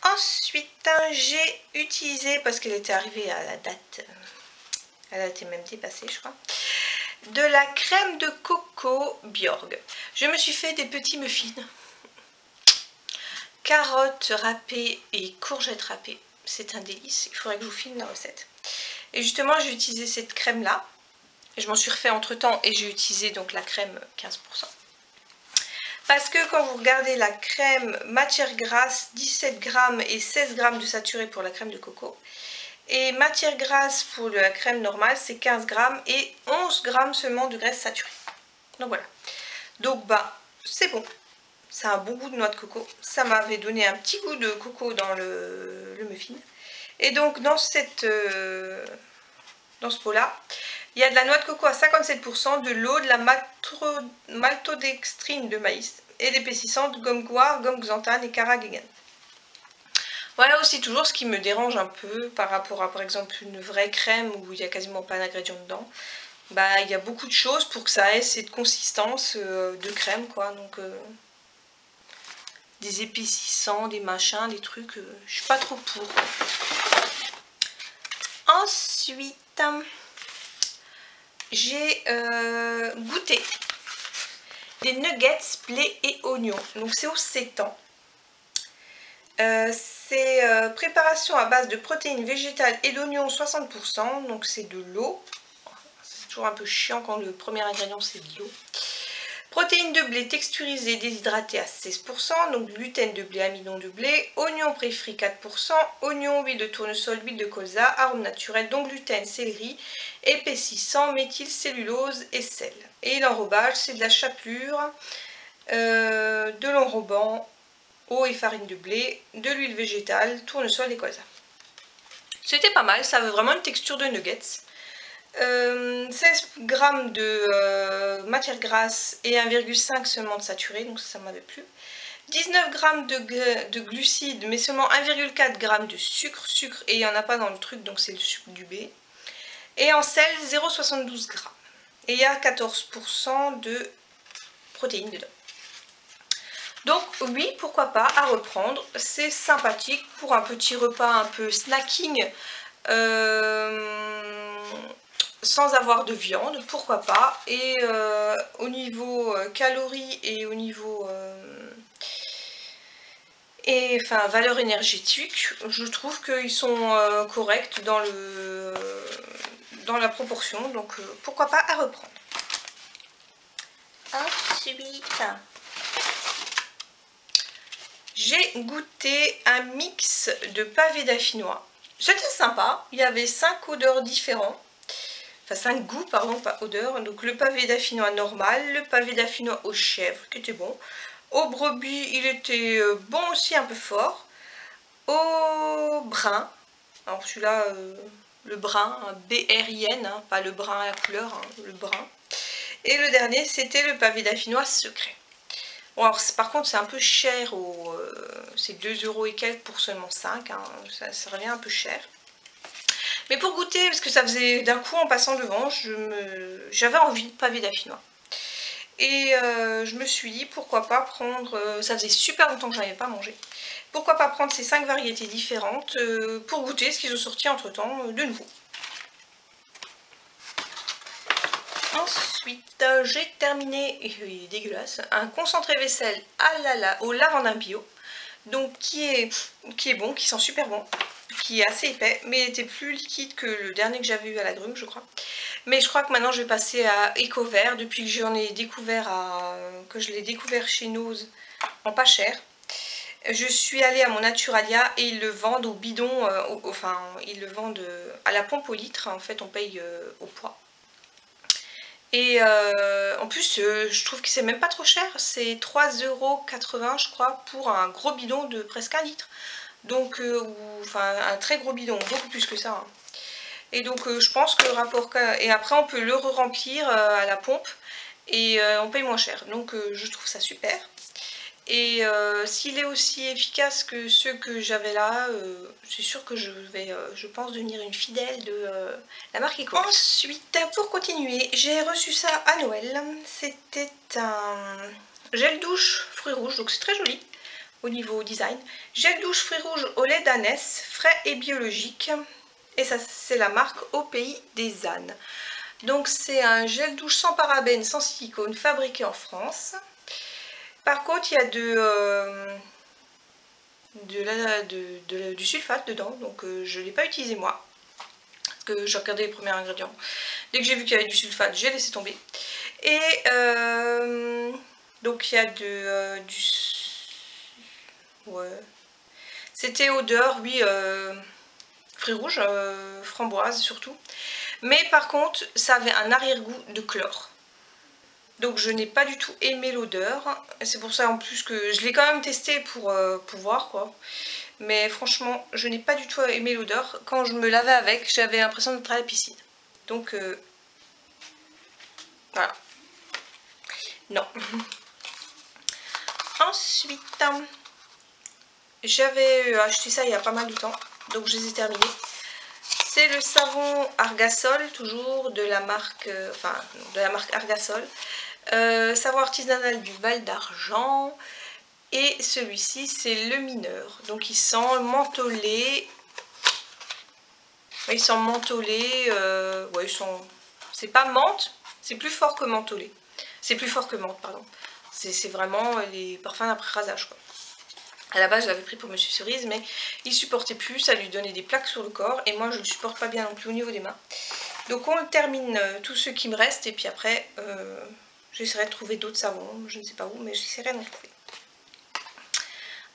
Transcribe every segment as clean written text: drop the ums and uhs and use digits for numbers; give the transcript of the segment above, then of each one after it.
Ensuite, j'ai utilisé, parce qu'elle était arrivée à la date, elle a été même dépassée je crois, de la crème de coco Bjorg. Je me suis fait des petits muffins, carottes râpées et courgettes râpées. C'est un délice, il faudrait que je vous filme la recette. Et justement j'ai utilisé cette crème là, et je m'en suis refait entre temps et j'ai utilisé donc la crème 15%. Parce que quand vous regardez la crème matière grasse, 17 grammes et 16 grammes de saturé pour la crème de coco. Et matière grasse pour la crème normale, c'est 15 grammes et 11 grammes seulement de graisse saturée. Donc voilà. Donc bah, c'est bon. Ça a un bon goût de noix de coco. Ça m'avait donné un petit goût de coco dans le muffin. Et donc dans ce pot-là, il y a de la noix de coco à 57%, de l'eau, de la maltodextrine de maïs et d'épaississante, gomme guar, gomme xanthane et carrageenan. Voilà aussi toujours ce qui me dérange un peu par rapport à par exemple une vraie crème où il n'y a quasiment pas d'ingrédients dedans. Bah il y a beaucoup de choses pour que ça ait cette consistance de crème quoi. Donc des épaississants, des machins, des trucs, je suis pas trop pour. Ensuite, j'ai goûté des nuggets blé et oignon. Donc c'est au sétan. C'est préparation à base de protéines végétales et d'oignons 60%. Donc c'est de l'eau. C'est toujours un peu chiant quand le premier ingrédient c'est de l'eau. Protéines de blé texturisées déshydratées à 16%, donc gluten de blé, amidon de blé, oignon pré-frit 4%, oignon, huile de tournesol, huile de colza, arôme naturel, donc gluten, céleri, épaississant, méthylcellulose et sel. Et l'enrobage, c'est de la chapelure, de l'enrobant, eau et farine de blé, de l'huile végétale, tournesol et colza. C'était pas mal, ça avait vraiment une texture de nuggets. 16 g de matière grasse et 1,5 seulement de saturé, donc ça m'avait plu. 19 g de glucides, mais seulement 1,4 g de sucre. Et il n'y en a pas dans le truc, donc c'est le sucre du B. Et en sel, 0,72 g. Et il y a 14% de protéines dedans. Donc oui, pourquoi pas, à reprendre. C'est sympathique pour un petit repas un peu snacking. Sans avoir de viande, pourquoi pas. Et au niveau calories et au niveau valeur énergétique, je trouve qu'ils sont corrects dans la proportion, donc pourquoi pas à reprendre. Ensuite, j'ai goûté un mix de pavés dauphinois. C'était sympa, il y avait 5 odeurs différentes. Enfin 5 goûts, pardon, pas odeur. Donc le pavé dauphinois normal, le pavé dauphinois aux chèvres qui était bon. Au brebis, il était bon aussi, un peu fort. Au brun, alors celui-là, le brun, B-R-I-N, hein, pas le brun à la couleur, hein, le brun. Et le dernier, c'était le pavé dauphinois secret. Bon, alors par contre, c'est un peu cher, c'est 2 € et quelques pour seulement 5, hein, ça revient un peu cher. Mais pour goûter, parce que ça faisait d'un coup en passant devant, j'avais envie de pavé dauphinois. Et je me suis dit pourquoi pas prendre, ça faisait super longtemps que je n'avais pas mangé, pourquoi pas prendre ces 5 variétés différentes pour goûter ce qu'ils ont sorti entre temps de nouveau. Ensuite, j'ai terminé, il est dégueulasse, un concentré vaisselle au lavandin bio, donc qui est bon, qui sent super bon, qui est assez épais, mais il était plus liquide que le dernier que j'avais eu à l'agrumes, je crois. Mais je crois que maintenant je vais passer à Ecovert, depuis que j'en ai découvert que je l'ai découvert chez Nose en pas cher. Je suis allée à mon Naturalia et ils le vendent au bidon, ils le vendent à la pompe au litre, en fait on paye au poids. Et en plus je trouve que c'est même pas trop cher, c'est 3,80 € je crois pour un gros bidon de presque 1 litre. Donc, un très gros bidon, beaucoup plus que ça. Hein. Et donc je pense que le rapport... Et après on peut le re-remplir à la pompe et on paye moins cher. Donc je trouve ça super. Et s'il est aussi efficace que ceux que j'avais là, c'est sûr que je vais, je pense, devenir une fidèle de la marque Eco. Ensuite, pour continuer, j'ai reçu ça à Noël. C'était un gel douche fruits rouges, donc c'est très joli. au niveau design. Gel douche fruits rouges au lait d'ânesse, frais et biologique. Et ça, c'est la marque Au Pays des Ânes. Donc c'est un gel douche sans parabènes, sans silicone, fabriqué en France. Par contre, il y a du sulfate dedans, donc je ne l'ai pas utilisé moi. Parce que j'ai regardé les premiers ingrédients. Dès que j'ai vu qu'il y avait du sulfate, j'ai laissé tomber. Et donc il y a ouais. C'était odeur, oui, fruits rouges, framboise surtout. Mais par contre, ça avait un arrière-goût de chlore. Donc je n'ai pas du tout aimé l'odeur. C'est pour ça en plus que je l'ai quand même testé pour voir quoi. Mais franchement, je n'ai pas du tout aimé l'odeur. Quand je me lavais avec, j'avais l'impression d'être à la piscine. Donc voilà. Non. Ensuite, j'avais acheté ça il y a pas mal de temps. Donc je les ai terminés. C'est le savon Argasol, toujours de la marque, Argasol. Savon artisanal du Val d'Argent. Et celui-ci, c'est le mineur. Donc il sent mentholé. Il sent mentholé. Ouais, c'est pas menthe, c'est plus fort que mentholé. C'est plus fort que menthe, pardon. C'est vraiment les parfums d'après rasage, quoi. À la base, je l'avais pris pour Monsieur Cerise, mais il supportait plus, ça lui donnait des plaques sur le corps. Et moi, je ne le supporte pas bien non plus au niveau des mains. Donc on termine tout ce qui me reste. Et puis après, j'essaierai de trouver d'autres savons. Je ne sais pas où, mais j'essaierai d'en trouver.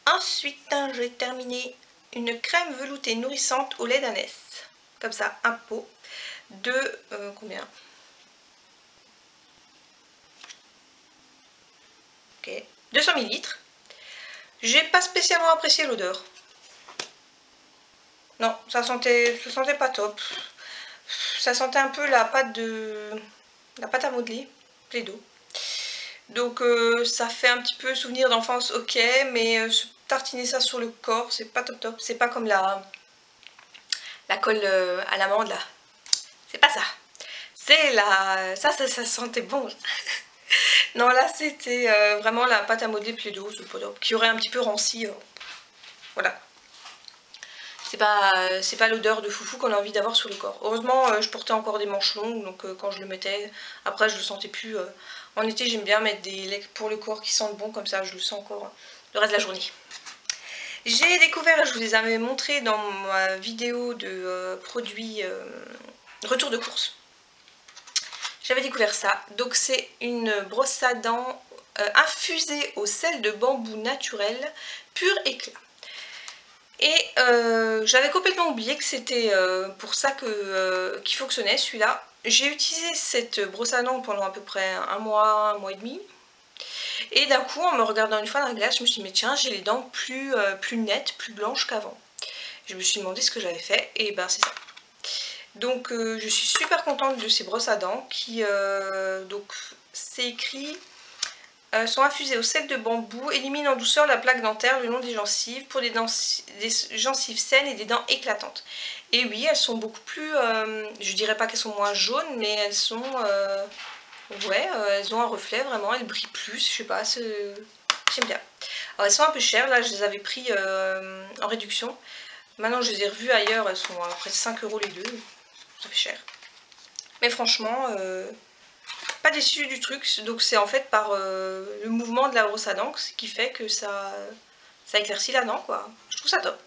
Ensuite, je vais terminer une crème veloutée nourrissante au lait d'ânesse. Comme ça, un pot de combien? Ok, 200 ml. J'ai pas spécialement apprécié l'odeur. Non, ça sentait pas top. Ça sentait un peu la pâte à modeler, Plaido. Donc ça fait un petit peu souvenir d'enfance, ok, mais tartiner ça sur le corps, c'est pas top top. C'est pas comme la colle à l'amande là. C'est pas ça. C'est la... Ça sentait bon. Non, là c'était vraiment la pâte à modeler Plaido, qui aurait un petit peu ranci. Voilà. C'est pas l'odeur de foufou qu'on a envie d'avoir sur le corps. Heureusement, je portais encore des manches longues, donc quand je le mettais, après je le sentais plus. En été, j'aime bien mettre des laits pour le corps qui sentent bon, comme ça je le sens encore le reste de la journée. J'ai découvert, je vous les avais montré dans ma vidéo de produits retour de course. J'avais découvert ça. Donc c'est une brosse à dents infusée au sel de bambou naturel, pur éclat. Et j'avais complètement oublié que c'était pour ça qu'il fonctionnait celui-là. J'ai utilisé cette brosse à dents pendant à peu près un mois et demi. Et d'un coup, en me regardant une fois dans la glace, je me suis dit, mais tiens, j'ai les dents plus nettes, plus blanches qu'avant. Je me suis demandé ce que j'avais fait, et ben c'est ça. Donc je suis super contente de ces brosses à dents qui, donc c'est écrit, sont infusées au sel de bambou, éliminent en douceur la plaque dentaire le long des gencives pour des gencives saines et des dents éclatantes. Et oui, elles sont beaucoup plus, je dirais pas qu'elles sont moins jaunes, mais elles sont, ouais, elles ont un reflet vraiment, elles brillent plus, je sais pas, j'aime bien. Alors elles sont un peu chères, là je les avais pris en réduction. Maintenant je les ai revues ailleurs, elles sont à près de 5 € les deux, ça fait cher. Mais franchement, pas déçue du truc, donc c'est en fait par le mouvement de la brosse à dents qui fait que ça éclaircit la dent quoi. Je trouve ça top.